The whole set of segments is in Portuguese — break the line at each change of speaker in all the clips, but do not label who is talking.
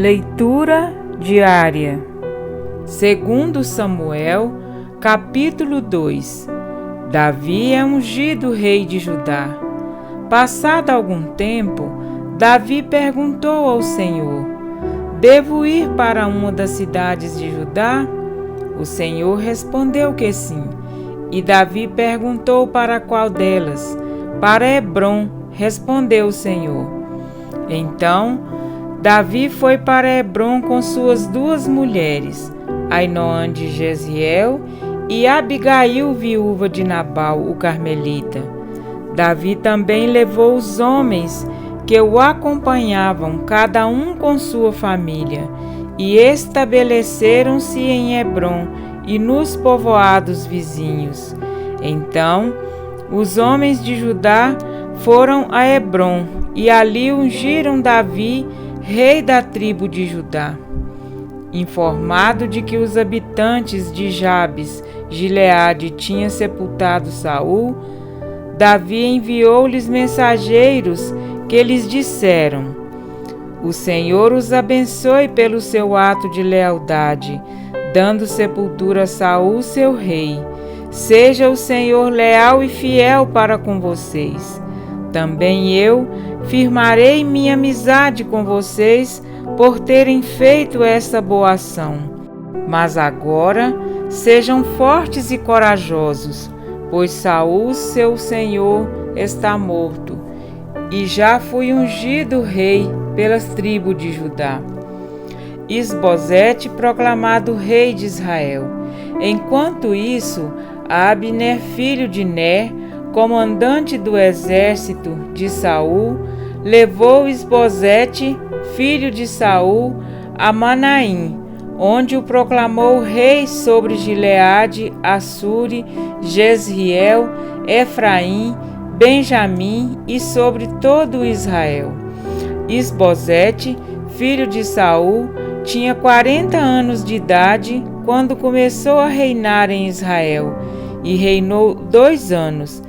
Leitura diária. Segundo Samuel, capítulo 2. Davi é ungido rei de Judá. Passado algum tempo, Davi perguntou ao Senhor: devo ir para uma das cidades de Judá? O Senhor respondeu que sim. E Davi perguntou para qual delas? Para Hebrom, respondeu o Senhor. Então, Davi foi para Hebrom com suas duas mulheres, Ainoã de Jezreel e Abigail, viúva de Nabal, o carmelita. Davi também levou os homens que o acompanhavam, cada um com sua família, e estabeleceram-se em Hebrom e nos povoados vizinhos. Então, os homens de Judá foram a Hebrom e ali ungiram Davi rei da tribo de Judá. Informado de que os habitantes de Jabes, Gileade, tinham sepultado Saul, Davi enviou-lhes mensageiros que lhes disseram: o Senhor os abençoe pelo seu ato de lealdade, dando sepultura a Saul, seu rei. Seja o Senhor leal e fiel para com vocês. Também eu firmarei minha amizade com vocês por terem feito essa boa ação. Mas agora sejam fortes e corajosos, pois Saul, seu senhor, está morto, e já fui ungido rei pelas tribos de Judá. Isbosete proclamado rei de Israel. Enquanto isso, Abner, filho de Ner, comandante do exército de Saul, levou Isbosete, filho de Saul, a Manaim, onde o proclamou rei sobre Gileade, Assuri, Jezreel, Efraim, Benjamim e sobre todo Israel. Isbosete, filho de Saul, tinha 40 anos de idade quando começou a reinar em Israel, e reinou 2 anos.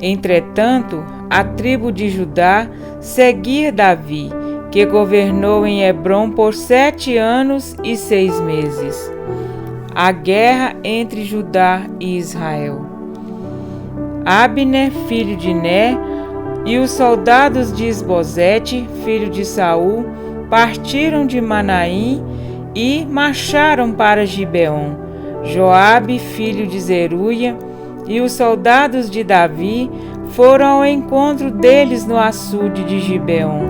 Entretanto, a tribo de Judá seguia Davi, que governou em Hebrom por 7 anos e 6 meses. A guerra entre Judá e Israel. Abner, filho de Ner, e os soldados de Isbosete, filho de Saul, partiram de Manaim e marcharam para Gibeon. Joabe, filho de Zeruia, e os soldados de Davi foram ao encontro deles no açude de Gibeon.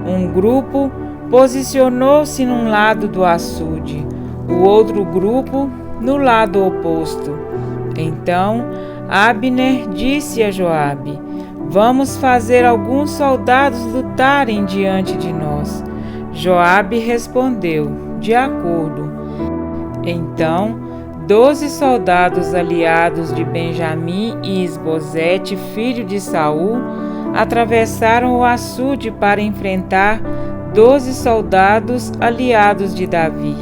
Um grupo posicionou-se num lado do açude, o outro grupo no lado oposto. Então Abner disse a Joabe: vamos fazer alguns soldados lutarem diante de nós. Joabe respondeu: de acordo. Então 12 soldados aliados de Benjamim e Isbosete, filho de Saul, atravessaram o açude para enfrentar 12 soldados aliados de Davi.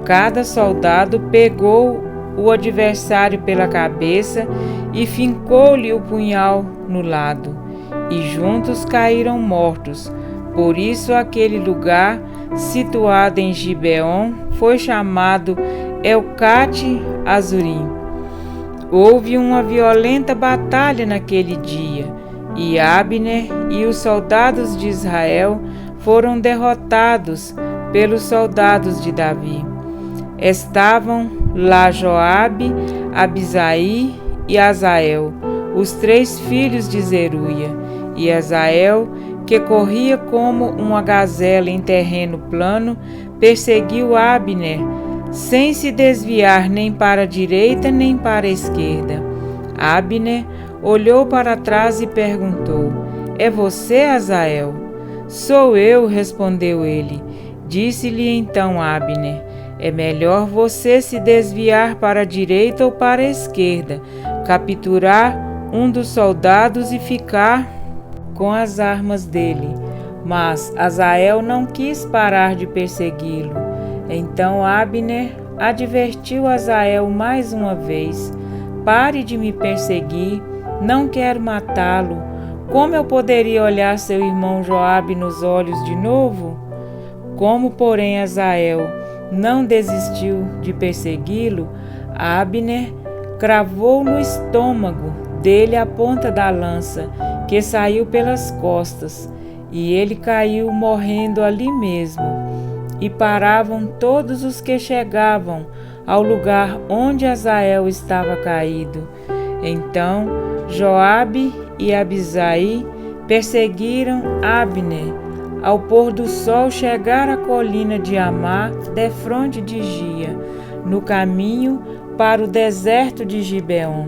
Cada soldado pegou o adversário pela cabeça e fincou-lhe o punhal no lado, e juntos caíram mortos. Por isso aquele lugar, situado em Gibeon, foi chamado Elcate Azurim. Houve uma violenta batalha naquele dia, e Abner e os soldados de Israel foram derrotados pelos soldados de Davi. Estavam lá Joabe, Abisai e Asael, os 3 filhos de Zeruia, e Asael, que corria como uma gazela em terreno plano, perseguiu Abner, sem se desviar nem para a direita nem para a esquerda. Abner olhou para trás e perguntou: é você, Asael? Sou eu, respondeu ele. Disse-lhe então Abner: é melhor você se desviar para a direita ou para a esquerda, capturar um dos soldados e ficar com as armas dele. Mas Asael não quis parar de persegui-lo. Então Abner advertiu Asael mais uma vez: pare de me perseguir, não quero matá-lo. Como eu poderia olhar seu irmão Joabe nos olhos de novo? Como, porém, Azael não desistiu de persegui-lo, Abner cravou no estômago dele a ponta da lança, que saiu pelas costas, e ele caiu morrendo ali mesmo. E paravam todos os que chegavam ao lugar onde Azael estava caído. Então Joabe e Abisai perseguiram Abner. Ao pôr do sol chegaram à colina de Amá, defronte de Gia, no caminho para o deserto de Gibeon.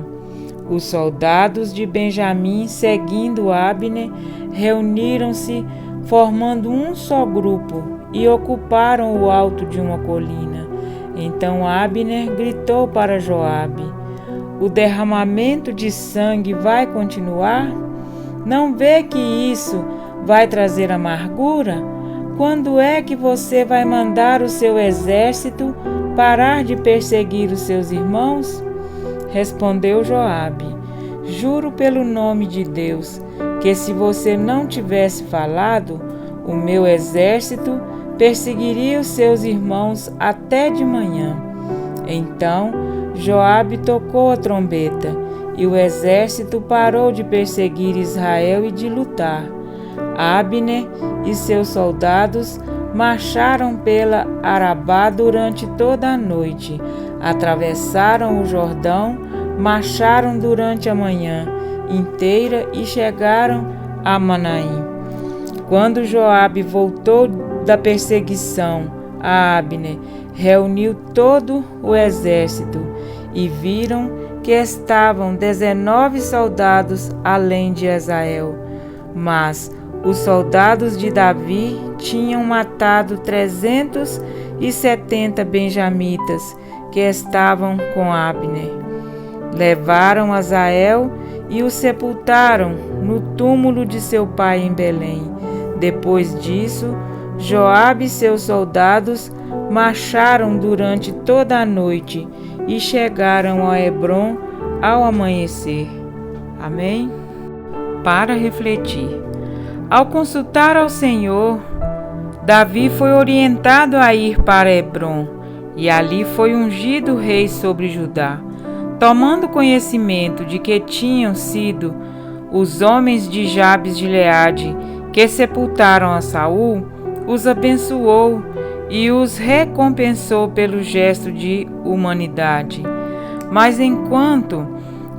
Os soldados de Benjamim, seguindo Abner, reuniram-se, formando um só grupo, e ocuparam o alto de uma colina. Então Abner gritou para Joabe: o derramamento de sangue vai continuar? Não vê que isso vai trazer amargura? Quando é que você vai mandar o seu exército parar de perseguir os seus irmãos? Respondeu Joabe: juro pelo nome de Deus, que se você não tivesse falado, o meu exército perseguiria os seus irmãos até de manhã. Então Joabe tocou a trombeta, e o exército parou de perseguir Israel e de lutar. Abner e seus soldados marcharam pela Arabá durante toda a noite, atravessaram o Jordão, marcharam durante a manhã inteira e chegaram a Manaim. Quando Joabe voltou da perseguição a Abner, reuniu todo o exército, e viram que estavam 19 soldados além de Azael. Mas os soldados de Davi tinham matado 370 benjamitas que estavam com Abner. Levaram Azael e o sepultaram no túmulo de seu pai em Belém. Depois disso, Joabe e seus soldados marcharam durante toda a noite e chegaram a Hebrom ao amanhecer. Amém? Para refletir. Ao consultar ao Senhor, Davi foi orientado a ir para Hebrom, e ali foi ungido rei sobre Judá. Tomando conhecimento de que tinham sido os homens de Jabes de Gileade que sepultaram a Saul, os abençoou e os recompensou pelo gesto de humanidade. Mas enquanto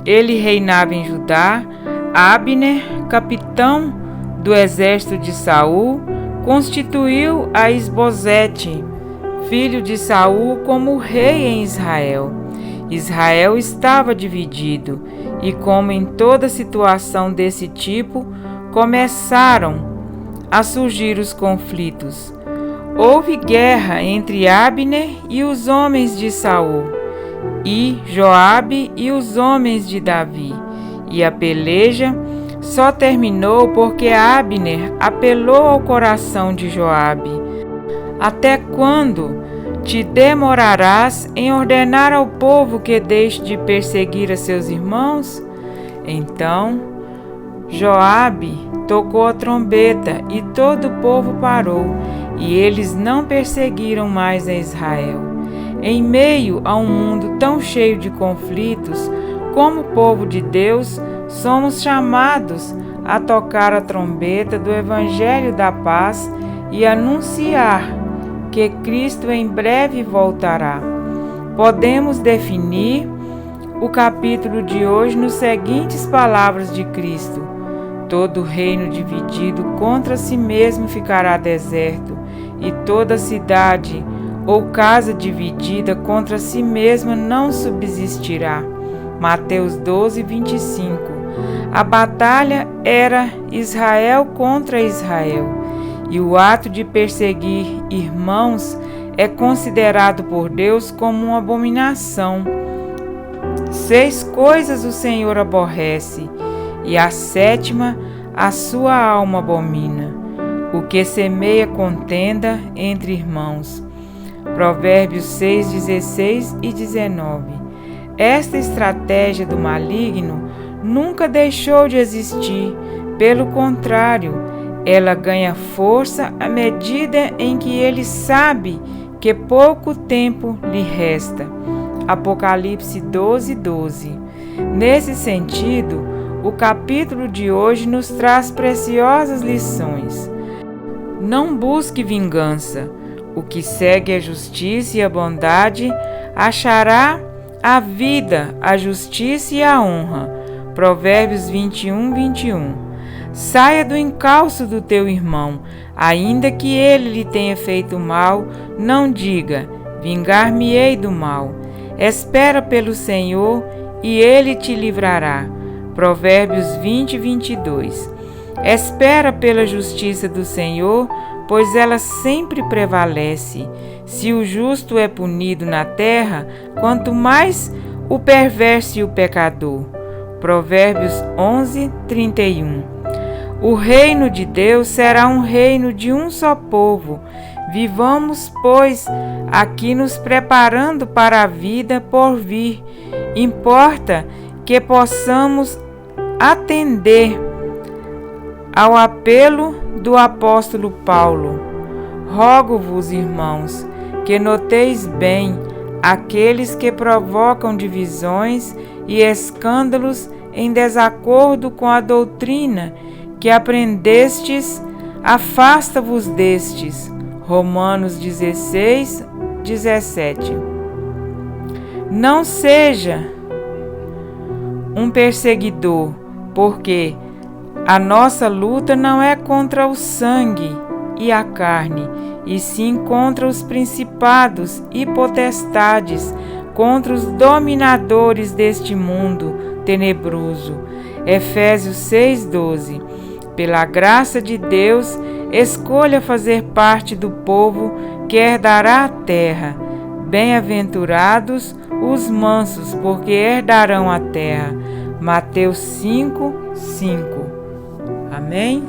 ele reinava em Judá, Abner, capitão do exército de Saul, constituiu a Isbosete, filho de Saul, como rei em Israel. Israel estava dividido, e como em toda situação desse tipo, começaram a surgir os conflitos. Houve guerra entre Abner e os homens de Saul, e Joabe e os homens de Davi, e a peleja só terminou porque Abner apelou ao coração de Joabe. Até quando te demorarás em ordenar ao povo que deixe de perseguir a seus irmãos? Então Joabe tocou a trombeta e todo o povo parou, e eles não perseguiram mais a Israel. Em meio a um mundo tão cheio de conflitos, como povo de Deus, somos chamados a tocar a trombeta do Evangelho da Paz e anunciar que Cristo em breve voltará. Podemos definir o capítulo de hoje nas seguintes palavras de Cristo: todo reino dividido contra si mesmo ficará deserto, e toda cidade ou casa dividida contra si mesma não subsistirá. Mateus 12, 25. A batalha era Israel contra Israel, e o ato de perseguir irmãos é considerado por Deus como uma abominação. 6 coisas o Senhor aborrece, e a 7ª a sua alma abomina: o que semeia contenda entre irmãos. Provérbios 6, 16 e 19. Esta estratégia do maligno nunca deixou de existir. Pelo contrário, Ela ganha força à medida em que ele sabe que pouco tempo lhe resta. Apocalipse 12:12. Nesse sentido, o capítulo de hoje nos traz preciosas lições. Não busque vingança. O que segue a justiça e a bondade achará a vida, a justiça e a honra. Provérbios 21:21. Saia do encalço do teu irmão, ainda que ele lhe tenha feito mal, não diga, vingar-me-ei do mal. Espera pelo Senhor e ele te livrará. Provérbios 20:22. Espera pela justiça do Senhor, pois ela sempre prevalece. Se o justo é punido na terra, quanto mais o perverso e o pecador. Provérbios 11:31. O reino de Deus será um reino de um só povo. Vivamos, pois, aqui nos preparando para a vida por vir. Importa que possamos atender ao apelo do apóstolo Paulo. Rogo-vos, irmãos, que noteis bem aqueles que provocam divisões e escândalos em desacordo com a doutrina que aprendestes, afasta-vos destes. Romanos 16:17. Não seja um perseguidor, porque a nossa luta não é contra o sangue e a carne, e sim contra os principados e potestades, contra os dominadores deste mundo tenebroso. Efésios 6:12. Pela graça de Deus, escolha fazer parte do povo que herdará a terra. Bem-aventurados os mansos, porque herdarão a terra. Mateus 5:5. Amém?